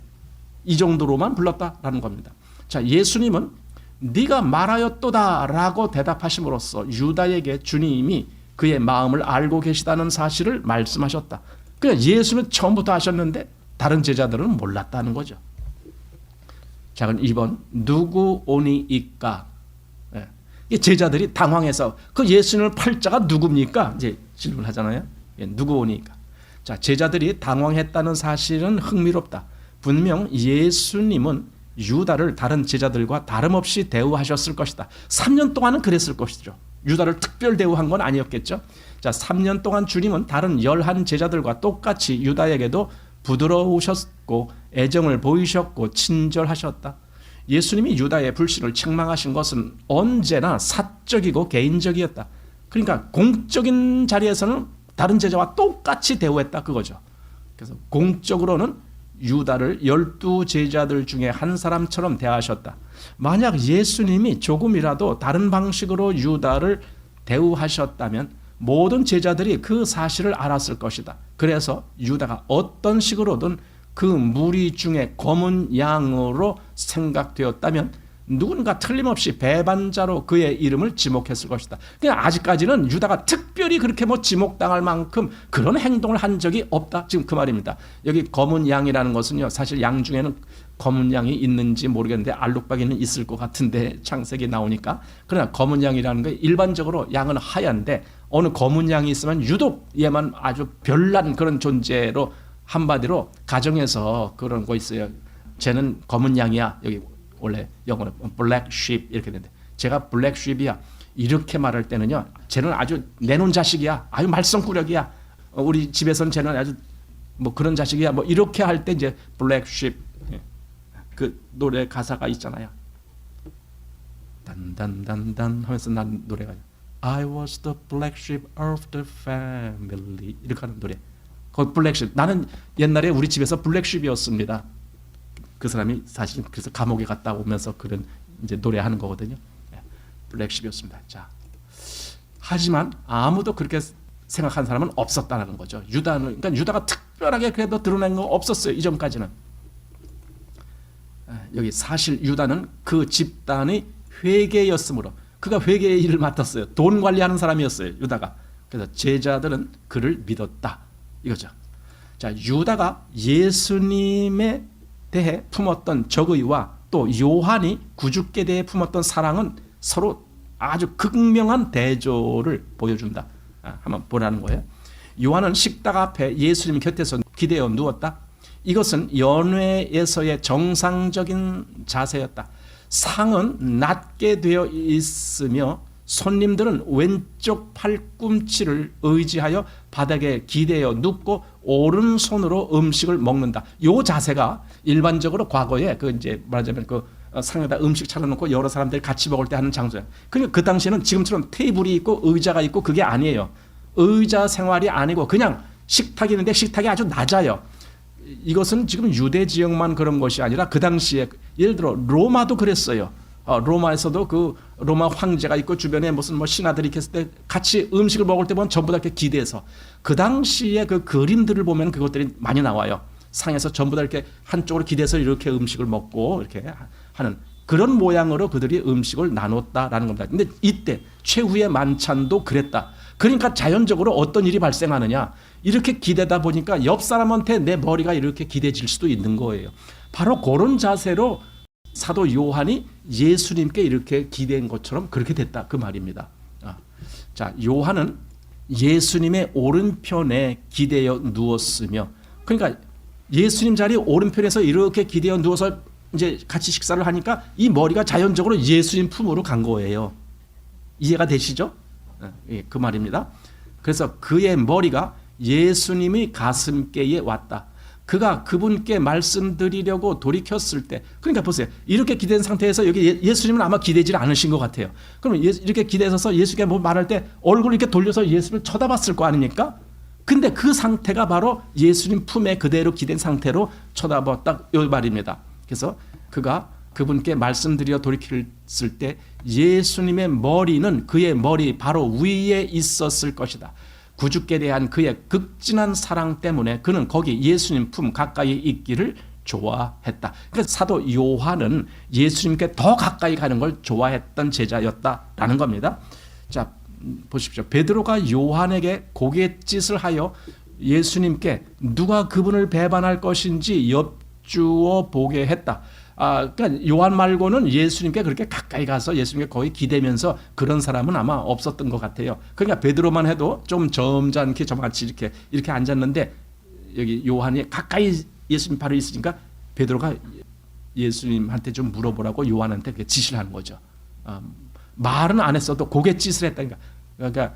이 정도로만 불렀다라는 겁니다. 자, 예수님은 네가 말하였도다라고 대답하심으로써 유다에게 주님이 그의 마음을 알고 계시다는 사실을 말씀하셨다. 그러니까 예수는 처음부터 하셨는데 다른 제자들은 몰랐다는 거죠. 자, 그럼 2번 누구 오니이까? 예. 제자들이 당황해서 그 예수님의 팔자가 누굽니까? 이제 질문하잖아요. 예, 누구 오니이까? 자, 제자들이 당황했다는 사실은 흥미롭다. 분명 예수님은 유다를 다른 제자들과 다름없이 대우하셨을 것이다. 3년 동안은 그랬을 것이죠. 유다를 특별 대우한 건 아니었겠죠. 자, 3년 동안 주님은 다른 11 제자들과 똑같이 유다에게도 부드러우셨고 애정을 보이셨고 친절하셨다. 예수님이 유다의 불신을 책망하신 것은 언제나 사적이고 개인적이었다. 그러니까 공적인 자리에서는 다른 제자와 똑같이 대우했다 그거죠. 그래서 공적으로는 유다를 12 제자들 중에 한 사람처럼 대하셨다. 만약 예수님이 조금이라도 다른 방식으로 유다를 대우하셨다면 모든 제자들이 그 사실을 알았을 것이다. 그래서 유다가 어떤 식으로든 그 무리 중에 검은 양으로 생각되었다면 누군가 틀림없이 배반자로 그의 이름을 지목했을 것이다. 그냥 아직까지는 유다가 특별히 그렇게 뭐 지목당할 만큼 그런 행동을 한 적이 없다. 지금 그 말입니다. 여기 검은 양이라는 것은요, 사실 양 중에는 검은 양이 있는지 모르겠는데 알록박이는 있을 것 같은데 창세기 나오니까. 그러나 검은 양이라는 게 일반적으로 양은 하얀데 어느 검은 양이 있으면 유독 얘만 아주 별난 그런 존재로, 한마디로 가정에서 그런 거 있어요. 쟤는 검은 양이야. 여기 원래 영어로 black sheep 이렇게 되는데 제가 black sheep이야 이렇게 말할 때는요, 쟤는 아주 내놓은 자식이야, 아주 말썽꾸러기야, 우리 집에서는 쟤는 아주 뭐 그런 자식이야, 뭐 이렇게 할 때 이제 black sheep. 그 노래 가사가 있잖아요. 단단단단 하면서 난 노래가 I was the black sheep of the family 이렇게 하는 노래. 그 black sheep, 나는 옛날에 우리 집에서 black sheep이었습니다. 그 사람이 사실 그래서 감옥에 갔다 오면서 그런 이제 노래하는 거거든요. 블랙십이었습니다. 자, 하지만 아무도 그렇게 생각한 사람은 없었다는 거죠. 유다는, 그러니까 유다가 특별하게 그래도 드러낸 거 없었어요. 이전까지는. 여기 사실 유다는 그 집단의 회계였으므로 그가 회계의 일을 맡았어요. 돈 관리하는 사람이었어요. 유다가. 그래서 제자들은 그를 믿었다. 이거죠. 자, 유다가 예수님의 대해 품었던 적의와 또 요한이 구주께 대해 품었던 사랑은 서로 아주 극명한 대조를 보여준다. 한번 보라는 거예요. 요한은 식탁 앞에 예수님 곁에서 기대어 누웠다. 이것은 연회에서의 정상적인 자세였다. 상은 낮게 되어 있으며 손님들은 왼쪽 팔꿈치를 의지하여 바닥에 기대어 눕고 오른손으로 음식을 먹는다. 이 자세가 일반적으로 과거에 그 이제 말하자면 그 상에다 음식 차려놓고 여러 사람들이 같이 먹을 때 하는 장소야. 그러니까 그 당시에는 지금처럼 테이블이 있고 의자가 있고 그게 아니에요. 의자 생활이 아니고 그냥 식탁이 있는데 식탁이 아주 낮아요. 이것은 지금 유대 지역만 그런 것이 아니라 그 당시에 예를 들어 로마도 그랬어요. 로마에서도 그 로마 황제가 있고 주변에 무슨 뭐 신하들이 있을 때 같이 음식을 먹을 때 보면 전부 다 이렇게 기대서 그 당시에 그 그림들을 보면 그것들이 많이 나와요. 상에서 전부 다 이렇게 한쪽으로 기대서 이렇게 음식을 먹고 이렇게 하는 그런 모양으로 그들이 음식을 나눴다라는 겁니다. 근데 이때 최후의 만찬도 그랬다. 그러니까 자연적으로 어떤 일이 발생하느냐, 이렇게 기대다 보니까 옆 사람한테 내 머리가 이렇게 기대질 수도 있는 거예요. 바로 그런 자세로 사도 요한이 예수님께 이렇게 기대한 것처럼 그렇게 됐다 그 말입니다. 자, 요한은 예수님의 오른편에 기대어 누웠으며, 그러니까 예수님 자리 오른편에서 이렇게 기대어 누워서 이제 같이 식사를 하니까 이 머리가 자연적으로 예수님 품으로 간 거예요. 이해가 되시죠? 그 말입니다. 그래서 그의 머리가 예수님의 가슴께에 왔다. 그가 그분께 말씀드리려고 돌이켰을 때, 그러니까 보세요. 이렇게 기댄 상태에서 여기 예수님은 아마 기대지 않으신 것 같아요. 그러면 이렇게 기대서 예수님께 뭐 말할 때 얼굴을 이렇게 돌려서 예수님을 쳐다봤을 거 아닙니까? 근데 그 상태가 바로 예수님 품에 그대로 기댄 상태로 쳐다봤다 이 말입니다. 그래서 그가 그분께 말씀드려 돌이켰을 때 예수님의 머리는 그의 머리 바로 위에 있었을 것이다. 구주께 대한 그의 극진한 사랑 때문에 그는 거기 예수님 품 가까이 있기를 좋아했다. 그래서 사도 요한은 예수님께 더 가까이 가는 걸 좋아했던 제자였다라는 겁니다. 자, 보십시오. 베드로가 요한에게 고갯짓을 하여 예수님께 누가 그분을 배반할 것인지 엽주어 보게 했다. 그러니까 요한 말고는 예수님께 그렇게 가까이 가서 예수님께 거의 기대면서 그런 사람은 아마 없었던 것 같아요. 그러니까 베드로만 해도 좀 점잖게 저같이 이렇게 앉았는데 여기 요한이 가까이 예수님 바로 있으니까 베드로가 예수님한테 좀 물어보라고 요한한테 그렇게 지시를 하는 거죠. 말은 안 했어도 고갯짓을 했다니까. 그러니까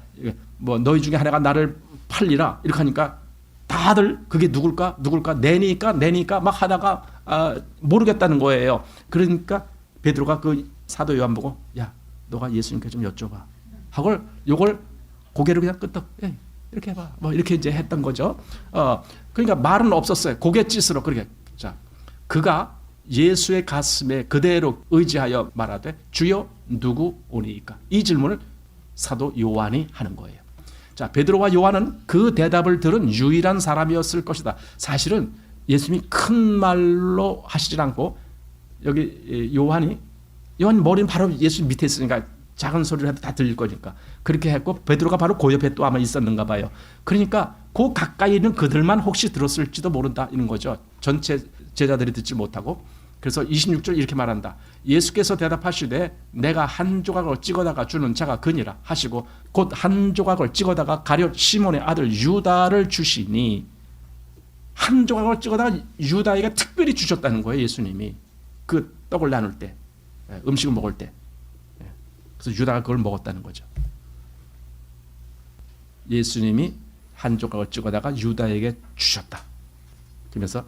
뭐 너희 중에 하나가 나를 팔리라 이렇게 하니까 다들 그게 누굴까 내니까 막 하다가 모르겠다는 거예요. 그러니까 베드로가 그 사도 요한 보고 야 너가 예수님께 좀 여쭤봐 하고 요걸 고개를 그냥 끄덕 이렇게 해봐 뭐 이렇게 이제 했던 거죠. 그러니까 말은 없었어요. 고갯짓으로 그렇게. 자, 그가 예수의 가슴에 그대로 의지하여 말하되 주여 누구 오니이까? 이 질문을 사도 요한이 하는 거예요. 자, 베드로와 요한은 그 대답을 들은 유일한 사람이었을 것이다. 사실은 예수님이 큰 말로 하시질 않고 여기 요한 머리는 바로 예수님 밑에 있으니까 작은 소리를 해도 다 들릴 거니까 그렇게 했고 베드로가 바로 그 옆에 또 아마 있었는가 봐요. 그러니까 그 가까이 있는 그들만 혹시 들었을지도 모른다 이런 거죠. 전체 제자들이 듣지 못하고. 그래서 26절 이렇게 말한다. 예수께서 대답하시되 내가 한 조각을 찍어다가 주는 자가 그니라 하시고 곧 한 조각을 찍어다가 가룟 시몬의 아들 유다를 주시니 한 조각을 찍어다가 유다에게 특별히 주셨다는 거예요. 예수님이 그 떡을 나눌 때 음식을 먹을 때. 그래서 유다가 그걸 먹었다는 거죠. 예수님이 한 조각을 찍어다가 유다에게 주셨다. 그러면서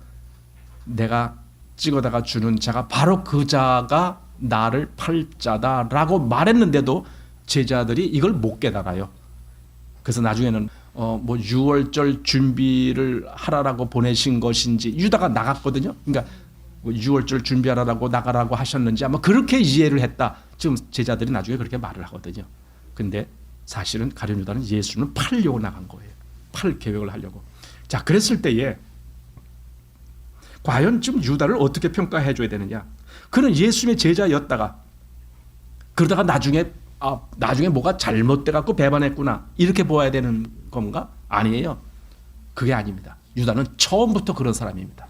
내가 찍어다가 주는 자가 바로 그 자가 나를 팔 자다라고 말했는데도 제자들이 이걸 못 깨달아요. 그래서 나중에는 뭐 유월절 준비를 하라라고 보내신 것인지 유다가 나갔거든요. 그러니까 뭐 유월절 준비하라고 나가라고 하셨는지 아마 그렇게 이해를 했다. 지금 제자들이 나중에 그렇게 말을 하거든요. 근데 사실은 가룟 유다는 예수님을 팔려고 나간 거예요. 팔 계획을 하려고. 자, 그랬을 때에 과연 지금 유다를 어떻게 평가해 줘야 되느냐? 그는 예수님의 제자였다가 그러다가 나중에 뭐가 잘못돼 갖고 배반했구나 이렇게 보아야 되는 건가? 아니에요. 그게 아닙니다. 유다는 처음부터 그런 사람입니다.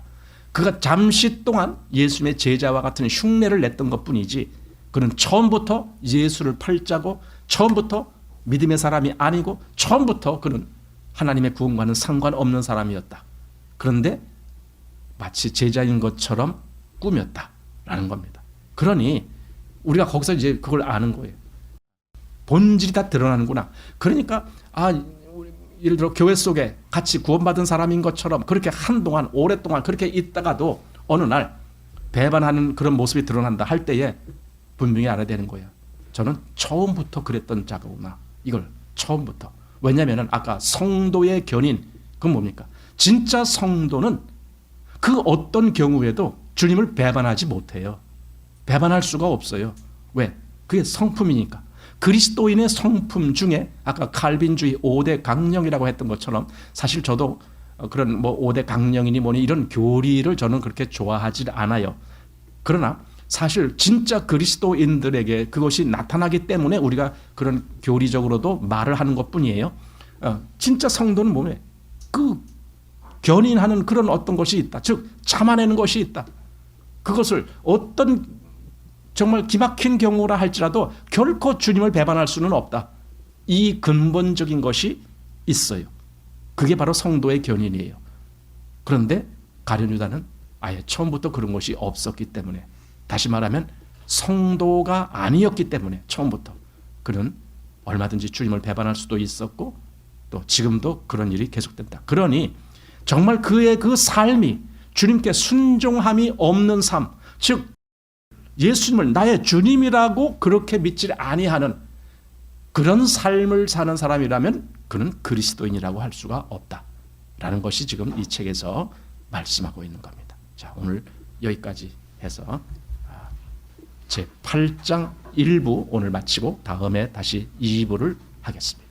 그가 잠시 동안 예수님의 제자와 같은 흉내를 냈던 것뿐이지 그는 처음부터 예수를 팔자고 처음부터 믿음의 사람이 아니고 처음부터 그는 하나님의 구원과는 상관없는 사람이었다. 그런데 마치 제자인 것처럼 꾸몄다라는 겁니다. 그러니 우리가 거기서 이제 그걸 아는 거예요. 본질이 다 드러나는구나. 그러니까 예를 들어 교회 속에 같이 구원받은 사람인 것처럼 그렇게 한동안 오랫동안 그렇게 있다가도 어느 날 배반하는 그런 모습이 드러난다 할 때에 분명히 알아야 되는 거예요. 저는 처음부터 그랬던 자구나. 이걸 처음부터. 왜냐하면 아까 성도의 견인 그건 뭡니까? 진짜 성도는 그 어떤 경우에도 주님을 배반하지 못해요. 배반할 수가 없어요. 왜? 그게 성품이니까. 그리스도인의 성품 중에 아까 칼빈주의 5대 강령이라고 했던 것처럼 사실 저도 그런 뭐 5대 강령이니 뭐니 이런 교리를 저는 그렇게 좋아하지 않아요. 그러나 사실 진짜 그리스도인들에게 그것이 나타나기 때문에 우리가 그런 교리적으로도 말을 하는 것뿐이에요. 진짜 성도는 뭐예요? 그 견인하는 그런 어떤 것이 있다. 즉 참아내는 것이 있다. 그것을 어떤 정말 기막힌 경우라 할지라도 결코 주님을 배반할 수는 없다. 이 근본적인 것이 있어요. 그게 바로 성도의 견인이에요. 그런데 가룟 유다는 아예 처음부터 그런 것이 없었기 때문에 다시 말하면 성도가 아니었기 때문에 처음부터 그는 얼마든지 주님을 배반할 수도 있었고 또 지금도 그런 일이 계속된다. 그러니 정말 그의 그 삶이 주님께 순종함이 없는 삶, 즉 예수님을 나의 주님이라고 그렇게 믿지 아니하는 그런 삶을 사는 사람이라면 그는 그리스도인이라고 할 수가 없다라는 것이 지금 이 책에서 말씀하고 있는 겁니다. 자, 오늘 여기까지 해서 제 8장 1부 오늘 마치고 다음에 다시 2부를 하겠습니다.